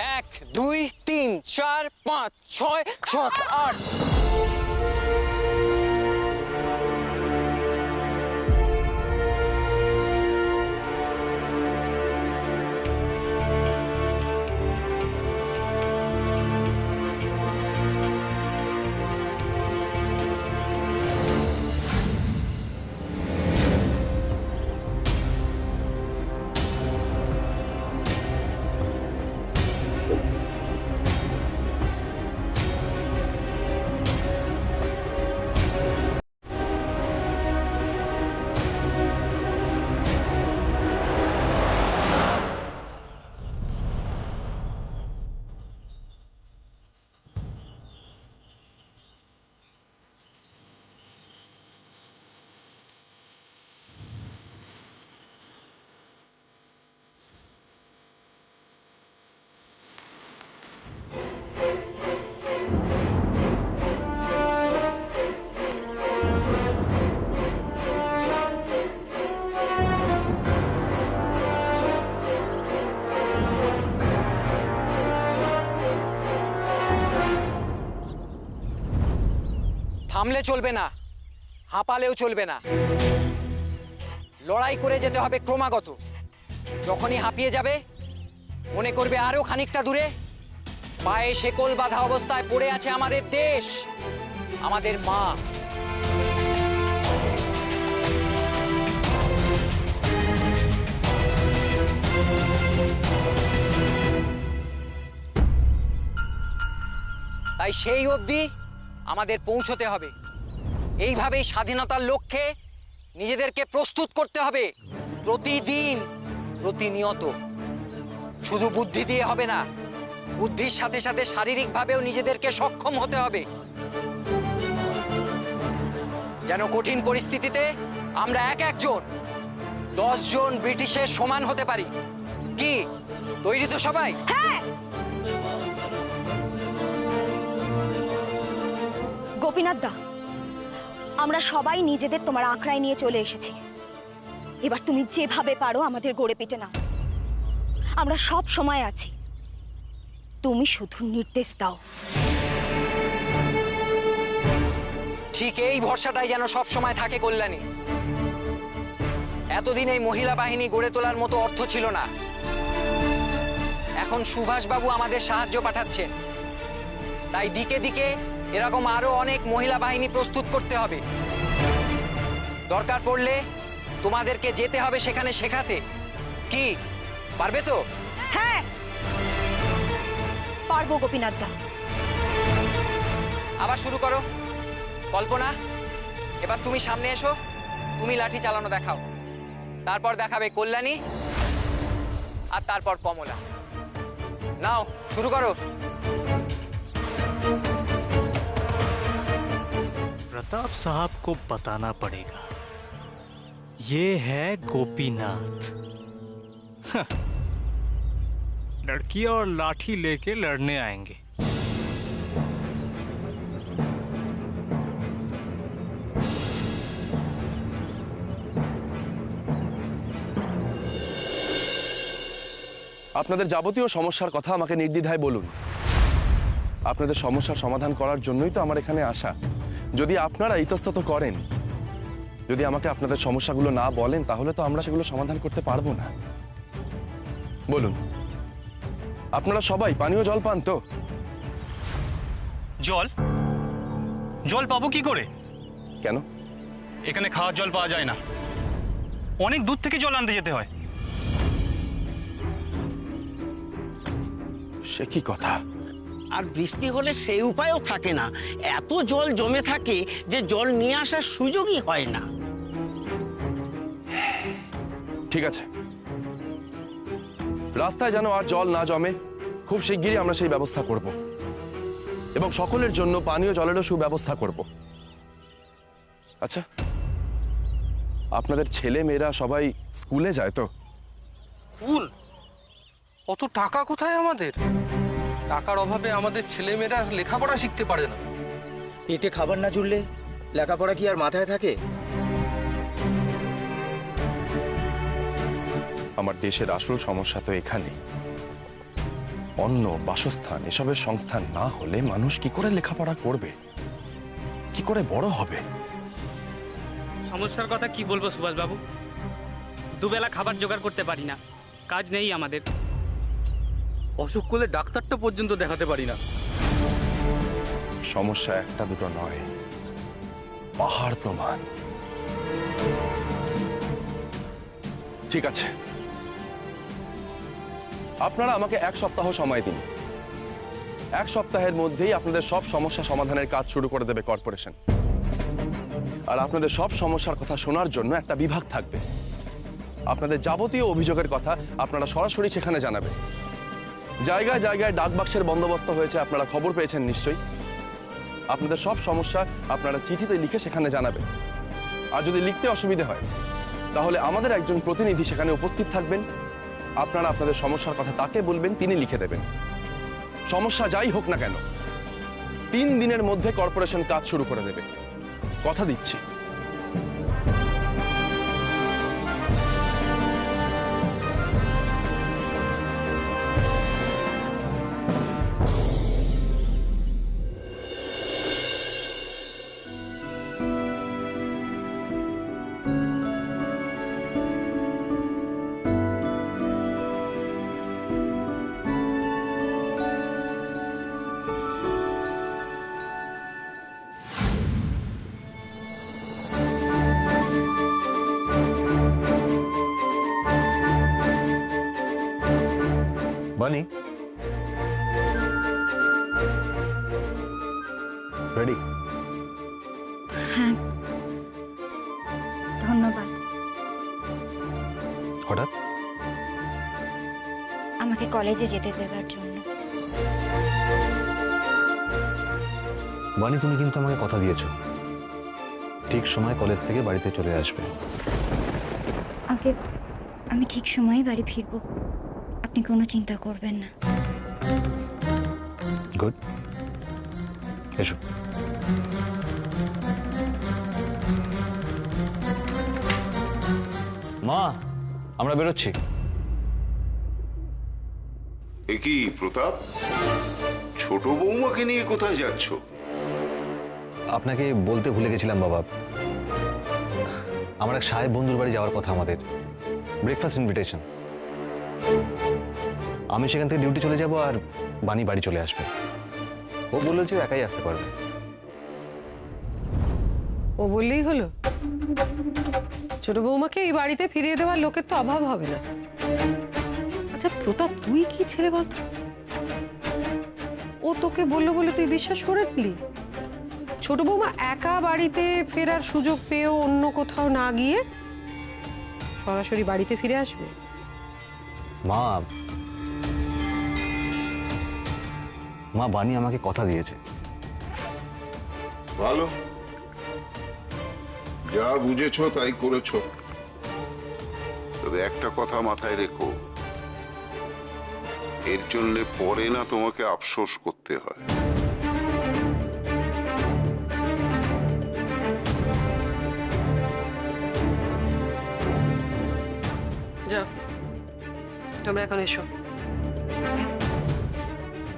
1 2 3 4 5 6 7 8 থামলে চলবে না, হাঁপালেও চলবে না, লড়াই করে যেতে হবে ক্রমাগত। যখনই হাঁপিয়ে যাবে মনে করবে আরো খানিকটা দূরে পায়ে শেকল বাঁধা অবস্থায় পড়ে আছে আমাদের দেশ, আমাদের মা। তাই সেই অবধি আমাদের পৌঁছতে হবে। এইভাবেই স্বাধীনতার লক্ষ্যে নিজেদেরকে প্রস্তুত করতে হবে, প্রতিদিন, প্রতিনিয়ত। শুধু বুদ্ধি দিয়ে হবে না, বুদ্ধির সাথে সাথে শারীরিকভাবেও নিজেদেরকে সক্ষম হতে হবে, যেন কঠিন পরিস্থিতিতে আমরা এক একজন 10 জন ব্রিটিশের সমান হতে পারি। কি তৈরি তো সবাই? হ্যাঁ। গোপীনাথ দা, আমরা সবাই নিজেদের তোমার আঁকড়ায় নিয়ে চলে এসেছি। এবার তুমি যেভাবে পারো আমাদের গড়ে পিটে নাও, আমরা সব সময় আছি। তুমি শুধু নির্দেশ দাও। ঠিক এই ভরসাটাই যেন সব সময় থাকে কল্যাণী। এতদিন এই মহিলা বাহিনী গড়ে তোলার মতো অর্থ ছিল না, এখন সুভাষবাবু আমাদের সাহায্য পাঠাচ্ছেন। তাই দিকে দিকে এরকম আরো অনেক মহিলা বাহিনী প্রস্তুত করতে হবে। দরকার পড়লে তোমাদেরকে যেতে হবে সেখানে শেখাতে। কি পারবে তো? হ্যাঁ পারবো গোপীনাথ দা। আবার শুরু করো। কল্পনা, এবার তুমি সামনে এসো, তুমি লাঠি চালানো দেখাও। তারপর দেখাবে কল্যাণী, আর তারপর কমলা। নাও শুরু করো। प्रताप साहब को बताना पड़ेगा, ये है गोपीनाथ। लड़कियां और लाठी लेके लड़ने आएंगे। আপনাদের যাবতীয় সমস্যার কথা আমাকে নির্দ্বিধায় বলুন। আপনাদের সমস্যার সমাধান করার জন্যই তো আমার এখানে আসা। যদি আপনারা ইতস্তত করেন, যদি আমাকে আপনাদের সমস্যাগুলো না বলেন, তাহলে তো আমরা সেগুলো সমাধান করতে পারবো না। বলুন, আপনারা সবাই পানীয় জল পান তো? জল জল পাবো কি করে? কেন? এখানে খাওয়ার জল পাওয়া যায় না, অনেক দূর থেকে জল আনতে যেতে হয়। সে কি কথা? আর বৃষ্টি হলে সেই উপায়ও থাকে না, এত জল জমে থাকে যে জল নিয়ে আসার সুযোগই হয় না। ঠিক আছে, রাস্তায় যেন আর জল না জমে, খুব শিগগিরই আমরা সেই ব্যবস্থা করব এবং সকলের জন্য পানীয় জলেরও সুব্যবস্থা করব। আচ্ছা, আপনাদের ছেলে মেয়েরা সবাই স্কুলে যায় তো? স্কুল? অত টাকা কোথায় আমাদের? টাকার অভাবে আমাদের ছেলেমেয়েরা লেখাপড়া শিখতে পারে না। পেটে খাবার না জুড়লে লেখাপড়া কি আর মাথায় থাকে? আমার দেশের আসল সমস্যা তো এখানে। অন্ন, বাসস্থান এসবের সংস্থান না হলে মানুষ কি করে লেখাপড়া করবে, কি করে বড় হবে? সমস্যার কথা কি বলবো সুভাষবাবু, দুবেলা খাবার জোগাড় করতে পারি না, কাজ নেই আমাদের। অসুখ করলে ডাক্তারটা পর্যন্ত দেখাতে পারি না। সমস্যা একটা দুটো নয়, পাহাড় প্রমাণ। ঠিক আছে, আপনারা আমাকে 1 সপ্তাহ সময় দিন। 1 সপ্তাহের মধ্যেই আপনাদের সব সমস্যা সমাধানের কাজ শুরু করে দেবে কর্পোরেশন। আর আপনাদের সব সমস্যার কথা শোনার জন্য একটা বিভাগ থাকবে। আপনাদের যাবতীয় অভিযোগের কথা আপনারা সরাসরি সেখানে জানাবেন। জায়গায় জায়গায় ডাকবাক্সের বন্দোবস্ত হয়েছে, আপনারা খবর পেয়েছেন নিশ্চয়ই। আপনাদের সব সমস্যা আপনারা চিঠিতে লিখে সেখানে জানাবেন। আর যদি লিখতে অসুবিধা হয় তাহলে আমাদের একজন প্রতিনিধি সেখানে উপস্থিত থাকবেন। আপনারা আপনাদের সমস্যার কথা তাকে বলবেন, তিনি লিখে দেবেন। সমস্যা যাই হোক না কেন 3 দিনের মধ্যে কর্পোরেশন কাজ শুরু করে দেবে, কথা দিচ্ছি। বানি, রেডি? হ্যাঁ, ধন্যবাদ। হঠাৎ আমাকে কলেজে যেতে দেওয়ার জন্য। বানি, তুমি কিন্তু আমাকে কথা দিয়েছো ঠিক সময় কলেজ থেকে বাড়িতে চলে আসবে। আগে আমি ঠিক সময়ে বাড়ি ফিরবো, আপনি কোনো চিন্তা করবেন না। গুড, এসো। মা, আমরা বেরোচ্ছি। এ কি প্রতাপ, ছোট বৌমাকে নিয়ে কোথায় যাচ্ছ? আপনাকে বলতে ভুলে গেছিলাম বাবা, আমার এক সাহেব বন্ধুর বাড়ি যাওয়ার কথা, আমাদের ব্রেকফাস্ট ইনভিটেশন। আমি সেখান থেকে ডিউটি চলে যাব আর বানি বাড়ি চলে আসবে। ও বললো যে একাই আসতে পারবে। ও বললেই হলো? ছোট বৌমাকে এই বাড়িতে ফিরিয়ে দেওয়ার লোকের তো অভাব হবে না। আচ্ছা প্রতাপ, তুই কি ছেলে বলতো? ও তোকে বললো বলে তুই বিশ্বাস করে নিলি? ছোট বৌমা একা বাড়িতে ফেরার সুযোগ পেয়েও অন্য কোথাও না গিয়ে সরাসরি বাড়িতে ফিরে আসবে? মা, মা বানি আমাকে কথা দিয়েছে। ভালো, যা বুঝেছো তাই করেছো। তবে একটা কথা মাথায় রেখো, এর জন্য পরে না তোমাকে আফসোস করতে হয়। যাও, তোমরা এখন এসো,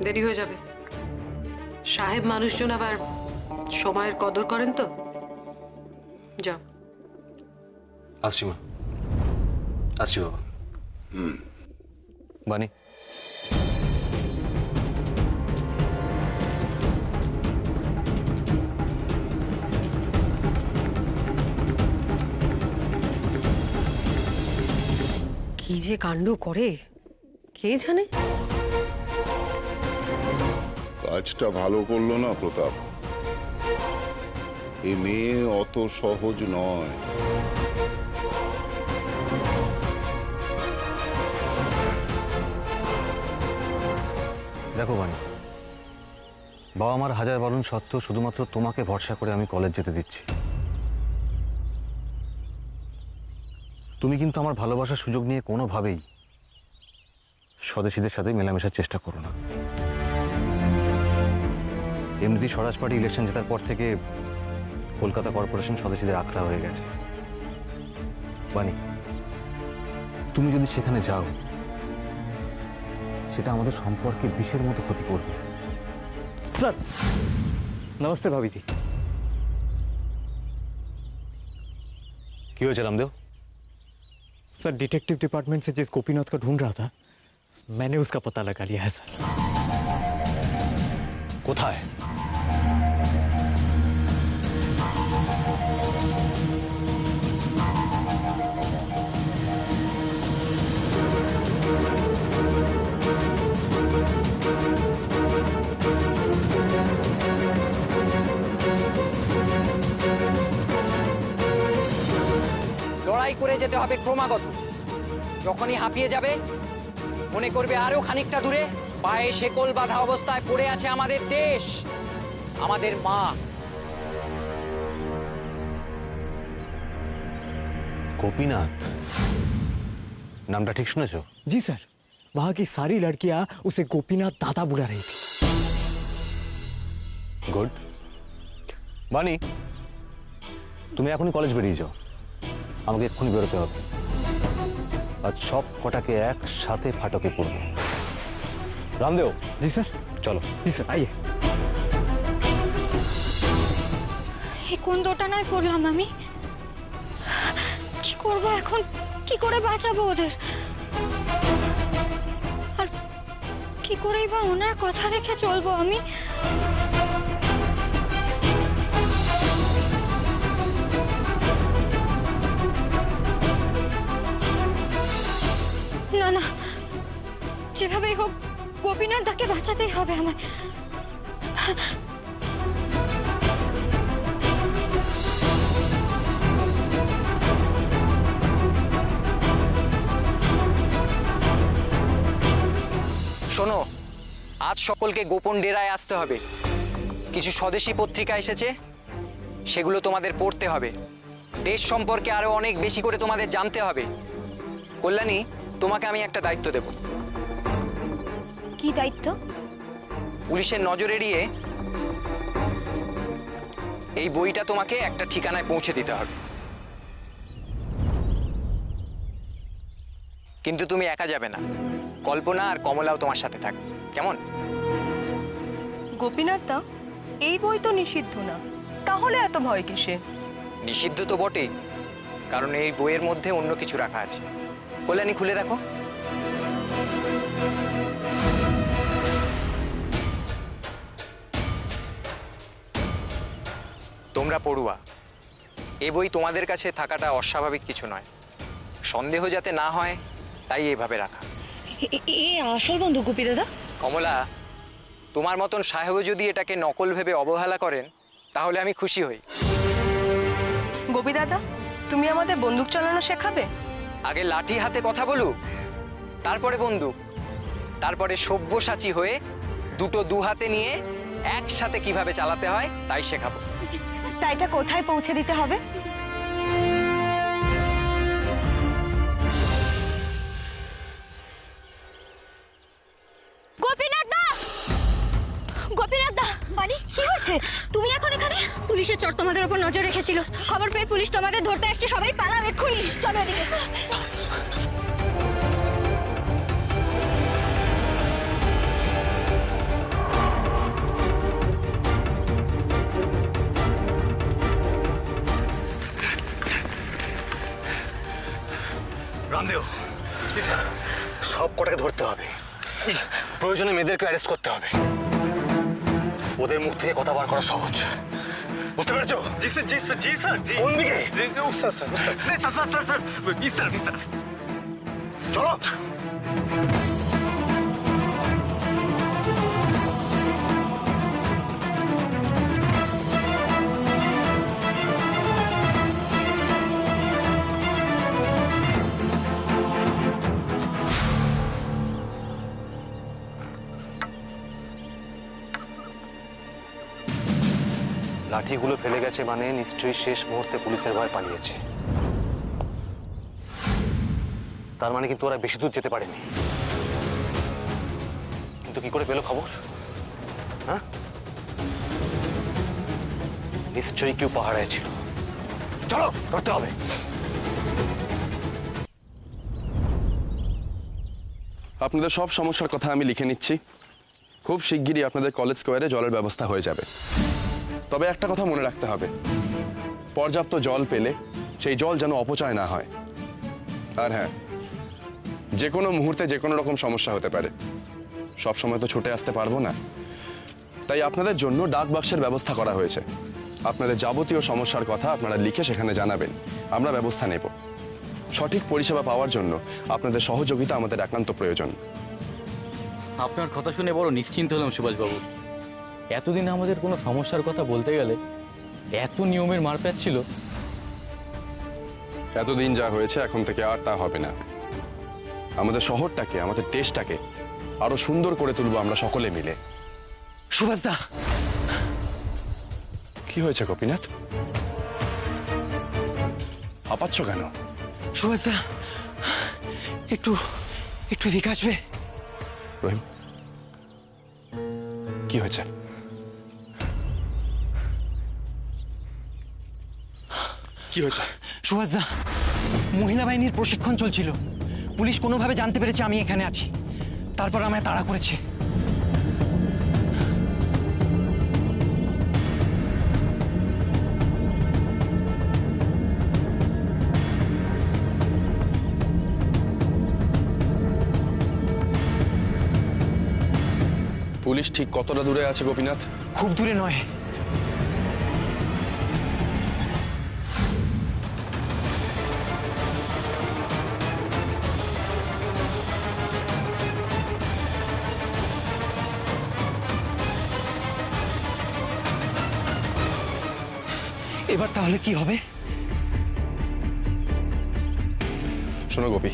দেরি হয়ে যাবে। সাহেব মানুষজন আবার সময়ের কদর করেন তো। যাও। আসছি মা, আসছি বাবা। বানি, কি যে কাণ্ড করে কে জানে। কাজটা ভালো করলো না প্রতাপ। এই মেয়ে অত সহজ নয়। দেখো বানি, বাবা মার হাজার বারণ সত্ত্বেও শুধুমাত্র তোমাকে ভরসা করে আমি কলেজ যেতে দিচ্ছি। তুমি কিন্তু আমার ভালোবাসার সুযোগ নিয়ে কোনোভাবেই স্বদেশীদের সাথে মেলামেশার চেষ্টা করো না। এমনিতেই স্বরাজ পার্টি ইলেকশন জেতার পর থেকে কলকাতা কর্পোরেশন স্বদেশীদের আখড়া হয়ে গেছে। বানি, তুমি যদি সেখানে যাও সেটা আমাদের সম্পর্কে বিষের মতো ক্ষতি করবে। सर नमस्ते भाभी जी। কি হয়েছে রামদেব? सर डिटेक्टिव डिपार्टमेंट से जिस गोपीनाथ को ढूंढ रहा था मैंने उसका पता लगा लिया है सर। কোথায়? লড়াই করে যেতে হবে ক্রমাগত। যখনই হাঁপিয়ে যাবে মনে করবে আরো খানিকটা দূরে পায়ে শেকল বাঁধা অবস্থায় পড়ে আছে আমাদের দেশ, আমাদের মা। গোপীনাথ নামটা ঠিক শুনেছো? जी सर, वहाँ की सारी लड़कियाँ उसे गोपीनाथ दादा बुला रही थी। গুড। বানি, তুমি এখনই কলেজ বেরিয়ে যাও, আমাকে এক্ষুনি বেরোতে হবে। আজ সব কটাকে একসাথে ফাটকে পড়বে। রামদেব। जी सर। চলো। जी सर आइए। এই কোন দোটানায় পড়লাম আমি? কি করব এখন? কি করে বাঁচাবো ওদের? আর কি করেই বা ওনার কথা রেখে চলবো আমি? না না, যেভাবেই হোক গোপীনাথ দাকে বাঁচাতেই হবে আমায়। শোনো, আজ সকলকে গোপন ডেরায় আসতে হবে। কিছু স্বদেশী পত্রিকা এসেছে, সেগুলো তোমাদের পড়তে হবে। দেশ সম্পর্কে আরো অনেক বেশি করে তোমাদের জানতে হবে। কল্যাণী, তোমাকে আমি একটা দায়িত্ব দেব। কি দায়িত্ব? পুলিশের নজর এড়িয়ে এই বইটা তোমাকে একটা ঠিকানায় পৌঁছে দিতে হবে। কিন্তু তুমি একা যাবে না, কল্পনা আর কমলাও তোমার সাথে থাকবে, কেমন? গোপীনাথ দা, এই বই তো নিষিদ্ধ না, তাহলে এত ভয় কিসে? নিষিদ্ধ তো বটেই, কারণ এই বইয়ের মধ্যে অন্য কিছু রাখা আছে। কল্যাণী, খুলে দেখো। তোমরা পড়ুয়া, এ বই তোমাদের কাছে থাকাটা অস্বাভাবিক কিছু নয়। সন্দেহ যাতে না হয় তাই এইভাবে রাখা। এ আসল বন্ধু গোপী দাদা? কমলা, তোমার মতন সাহেব যদি এটাকে নকল ভেবে অবহেলা করেন তাহলে আমি খুশি হই। গোপী দাদা, তুমি আমাদের বন্দুক চালানো শেখাবে? আগে লাঠি হাতে কথা বলুক, তারপরে বন্দুক, তারপরে সব্যসাচী হয়ে দুটো দু হাতে নিয়ে একসাথে কিভাবে চালাতে হয় তাই শেখাবো। তাইটা কোথায় পৌঁছে দিতে হবে? গোপীনাথ দা! গোপীনাথ দা! বানি, কি হয়েছে? তুমি এখন এখানে? পুলিশের চোর তোমাদের উপর নজর রেখেছিল। খবর পেয়ে পুলিশ তোমাদের ধরতে আসছে। সবাই পালাও এক্ষুনি। চলো এদিকে। রামদেব, সব কটাকে ধরতে হবে, প্রয়োজনে মেয়েদেরকে অ্যারেস্ট করতে হবে। ওদের মুখ থেকে কথা বার করা সহজ, বুঝতে পেরেছো? जी सर, जी सर, जी सर, जी। কোন দিকে? सर सर नहीं सर सर सर सर इस तरफ, इस तरफ। চলো। লাঠিগুলো ফেলে গেছে মানে নিশ্চয়ই শেষ মুহূর্তে পুলিশের ভয় পালিয়েছে। তার মানে কিন্তু ওরা বেশি দূর যেতে পারেনি। কিন্তু কি করে পেলো খবর? হ্যাঁ, নিশ্চয়ই কেউ পাহাড়ে ছিল। চলো, ধরতে হবে। আপনাদের সব সমস্যার কথা আমি লিখে নিচ্ছি। খুব শিগগিরই আপনাদের কলেজ স্কোয়ারে জলের ব্যবস্থা হয়ে যাবে। তবে একটা কথা মনে রাখতে হবে, পর্যাপ্ত জল পেলে সেই জল যেন অপচয় না হয়। আর হ্যাঁ, যে কোনো মুহূর্তে যে কোনো রকম সমস্যা হতে পারে, সব সময় তো ছুটে আসতে পারবো না। তাই আপনাদের জন্য ডাক বাক্সের ব্যবস্থা করা হয়েছে। আপনাদের যাবতীয় সমস্যার কথা আপনারা লিখে সেখানে জানাবেন, আমরা ব্যবস্থা নেব। সঠিক পরিষেবা পাওয়ার জন্য আপনাদের সহযোগিতা আমাদের একান্ত প্রয়োজন। আপনার কথা শুনে বড় নিশ্চিন্ত হলাম সুভাষবাবু। এতদিন আমাদের কোনো সমস্যার কথা বলতে গেলে এত নিয়মের মারপ্যাচ ছিল। এতদিন যা হয়েছে এখন থেকে আর তা হবে না। আমাদের শহরটাকে, আমাদের দেশটাকে আরো সুন্দর করে তুলবো আমরা সকলে মিলে। সুভাষদা, কি হয়েছে গোপীনাথ? হাঁপাচ্ছ কেন? সুভাষদা, একটু একটু এদিকে আসবে? রহিম, কি হয়েছে? কি হয়েছে? সুভাষদা, মহিলা বাহিনীর প্রশিক্ষণ চলছিল। পুলিশ কোনোভাবে জানতে পেরেছে আমি এখানে আছি, তারপর আমায় তাড়া করেছে। পুলিশ ঠিক কতটা দূরে আছে গোপীনাথ? খুব দূরে নয়। এবার তাহলে কি হবে? শোনো গোপী,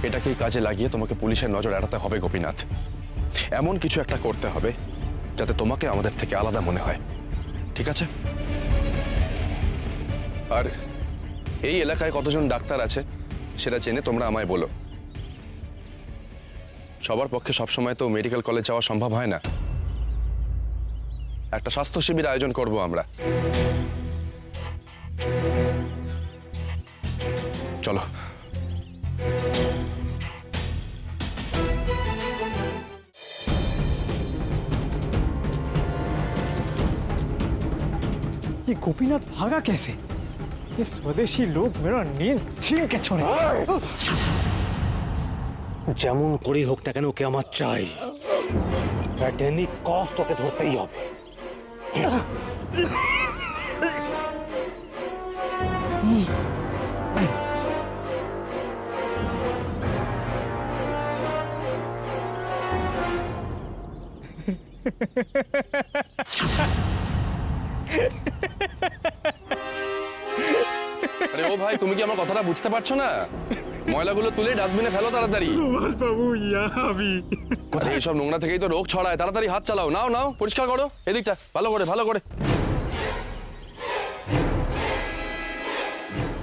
এটাকে কাজে লাগিয়ে তোমাকে পুলিশের নজর এড়াতে হবে গোপীনাথ। এমন কিছু একটা করতে হবে যাতে তোমাকে আমাদের থেকে আলাদা মনে হয়, ঠিক আছে? আর এই এলাকায় কতজন ডাক্তার আছে সেটা জেনে তোমরা আমায় বলো। সবার পক্ষে সবসময় তো মেডিকেল কলেজ যাওয়া সম্ভব হয় না। একটা স্বাস্থ্য শিবির আয়োজন করব আমরা। চলো। ये गोपीनाथ भागा कैसे? ये स्वदेशी लोग मेरा नींद छीन के छोड़े। যেমন করেই হোক না কেন ওকে আমার চাই। এট এনি কস্ট ওকে ধরতেই হবে। আরে ও ভাই, তুমি কি আমার কথাটা বুঝতে পারছো না? ময়লাগুলো তুলে ডাস্টবিনে ফেলো তাড়াতাড়ি। সুভাষবাবু, কোথায় এইসব নোংরা থেকেই তো রোগ ছড়ায়। তাড়াতাড়ি হাত চালাও, নাও নাও, পরিষ্কার করো এদিকটা ভালো করে ভালো করে।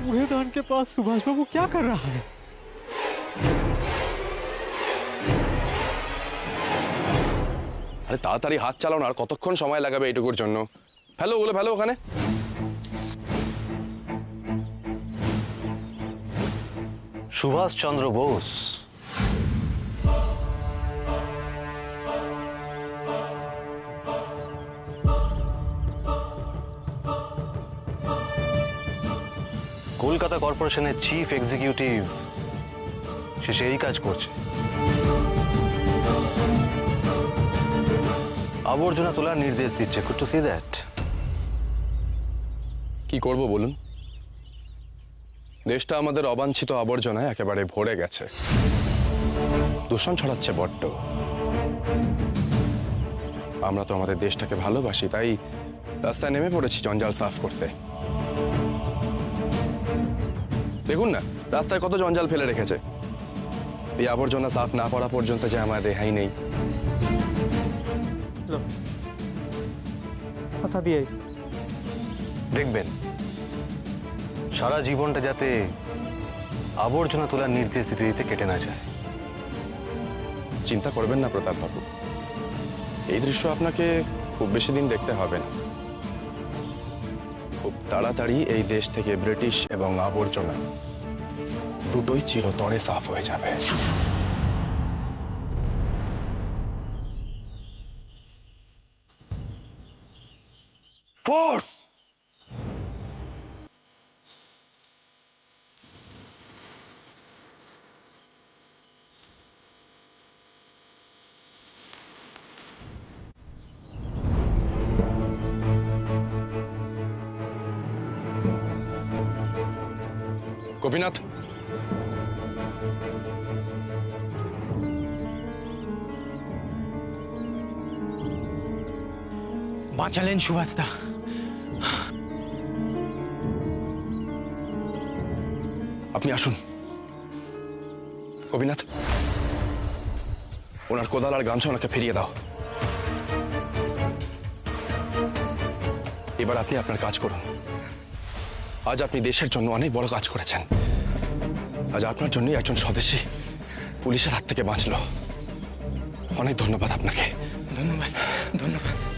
कूड़ेदान के पास सुभाष बाबू क्या कर रहा है? আরে তাড়াতাড়ি হাত চালাও না, আর কতক্ষণ সময় লাগাবে এইটুকুর জন্য? ফেলো ওগুলো, ফেলো ওখানে। সুভাষ চন্দ্র বোস কলকাতা কর্পোরেশনের চিফ এক্সিকিউটিভ, সে সেই কাজ করছে। আবর্জনা তোলার নির্দেশ দিচ্ছে। Good to see that. কি করব বলুন? দেশটা আমাদের অবাঞ্ছিত আবর্জনায় একেবারে ভরে গেছে। দূষণ ছড়াচ্ছে বড্ড। আমরা তো আমাদের দেশটাকে ভালোবাসি, তাই রাস্তায় নেমে পড়েছি জঞ্জাল সাফ করতে। দেখুন না, রাস্তায় কত জঞ্জাল ফেলে রেখেছে। এই আবর্জনা সাফ না করা পর্যন্ত যে আমার রেহাই নেই। দেখবেন সারা জীবনটা যাতে আবর্জনা তোলার নির্দেশ দিতে দিতে কেটে না যায়। চিন্তা করবেন না প্রতাপ বাবু, এই দৃশ্য আপনাকে খুব বেশি দিন দেখতে হবে না, খুব তাড়াতাড়ি এই দেশ থেকে ব্রিটিশ এবং আবর্জনা দুটোই চিরতরে সাফ হয়ে যাবে। ফোর্স! গোপীনাথ, বাঁচালেন সুভাষদা। আপনি আসুন। গোপীনাথ, ওনার কোদাল আর গামছা ওনাকে ফিরিয়ে দাও। এবার আপনি আপনার কাজ করুন। আজ আপনি দেশের জন্য অনেক বড় কাজ করেছেন। আজ আপনার জন্যই একজন স্বদেশী পুলিশের হাত থেকে বাঁচলো। অনেক ধন্যবাদ আপনাকে। ধন্যবাদ, ধন্যবাদ।